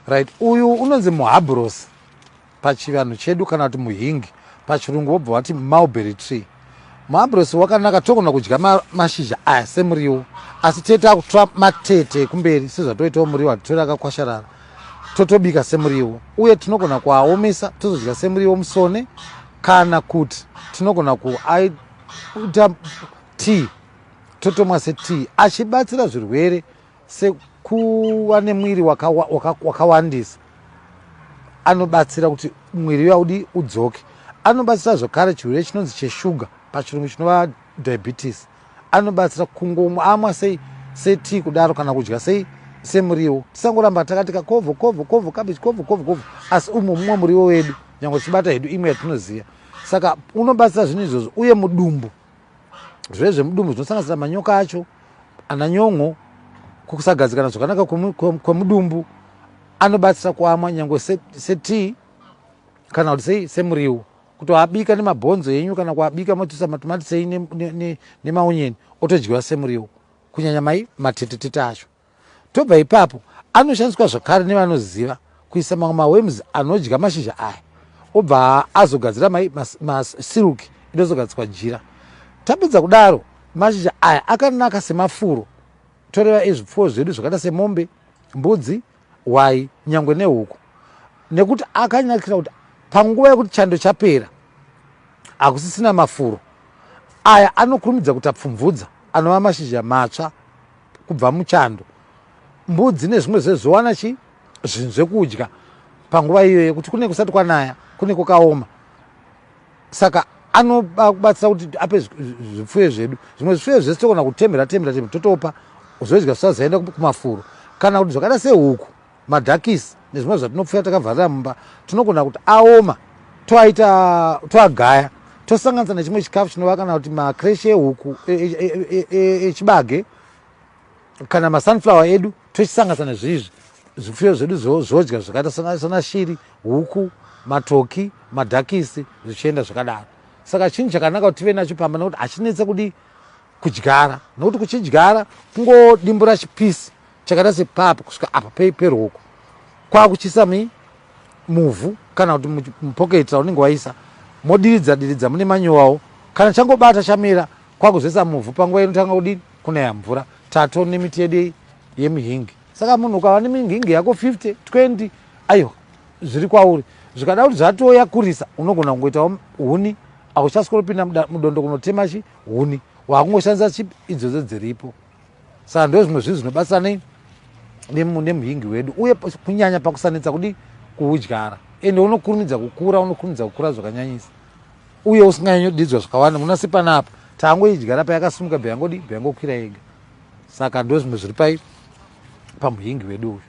right. Uyu unonzi muhabros pachivanhu chedu kana kuti muhingi, pachirungu wobva wati mulberry tree. Muhabros wakanaka, togona kudya mashizha aya semuriwo, asi teta kutora matete ekumberi sezvatoitawo muriwo atitora akakwasharara totobika semuriwo, uye tinogona kuaomesa tozodya semuriwo musone, kana kuti tinogona kuaita tea, totomwa setea, achibatsira zvirwere sekuva nemwiri wakawandisa. Anobatsira kuti mwiri waudi udzoke. Anobatsira zvakare chirwere chinonzi cheshuga, pachirungu chinova diabetes. Anobatsira kungomwa setea kudaro kana kudya semuriwo. Tisangoramba takatika kovho cabbage kovho, asi mumwe muriwo wedu nyange tichibata hedu imwe yatinoziva. Saka unobatsira zvinhu izvozvo. Uye mudumbu, zvirwere zvemudumbu zvinosanganisira manyoka acho, ananyongo, kusagadzikana zvakanaka kwemudumbu, anobatsira kuamwa nyange setea kana kuti semuriwo, kutoabika nemabhonzo enyu kana kuabika motoisa matomati sei nemaonyeni otodyiwa semuriwo, kunyanya matetetete acho. Tobva ipapo anoshandiswa zvakare nevanoziva kuisa mamwe mawems anodya mashizha aya, obva azogadzira masiruki inozogadzirwa jira. Tapedza kudaro, mashizha aya akanaka semafuro, toreva ezvipfuwo zvedu zvakaita semombe, mbudzi, hwai, nyangwe nehuku, nekuti akanakira kuti panguva yekuti chando chapera hakusisina mafuro aya, anokurumidza kuti apfumvudza, anova mashizha matsva kubva muchando. Mbudzi nezvimwe zvezvowana zvinhu zvekudya panguva iyoyo kuti kune kusati kwanaya, kune kukaoma. Saka anobatsira kuti ape zvipfuyo zvedu. Zvimwe zvipfuyo zvese togona kutembera totopa zvodya zvisazoenda kumafuro. Kana kuti zvakaita sehuku, madhakisi nezvimwe zvatinopfuya takavharira mumba, tinogona kuti aoma toagaya tosanganisa nechimwe chikafu chinova kana kuti makreshi ehuku echibage kana masunflower edu, tochisanganisa nezvizvi zvipfuyo zvedu zvodya zvakaita sana shiri, huku, matoki, madhakisi, zvichienda zvakadaro. Saka chinhu chakanaka kuti tive nacho pamba, nekuti hachinetse kudyara, nokuti kuchidyara kungodimbura chipisi chakaita sepapu kusvika apa peroko, kwakuchisa muvhu kana kuti mupoketi raunenge waisa, modiridza mune manyowawo, kana changobata chamera kwakuzoisa muvhu panguva inotanga kudini kunaya mvura. Tato nemiti yedu yemuhingi. Saka munhu ukava nemihingi yako 50 20 aiwa zviri kwauri, zvikada kuti zvatoyakurisa unogona kungoitawo huni, hauchaswera mudondo kunotema huni, wakungoshandisa idzodzo dziripo. Saka ndo zvimwe zvinhu zvinobatsira nemuhingi wedu, uye kunyanya pakusanitsa kuudyara, ende unokurumidza kukura zvakanyanyisa, uye usinganyanyodidzwa zvakawanda. Munasi panapa taangoidyara payakasimuka bheyangokwira yega. Saka ndo zvimwe zviri pamuhingi wedu uyu.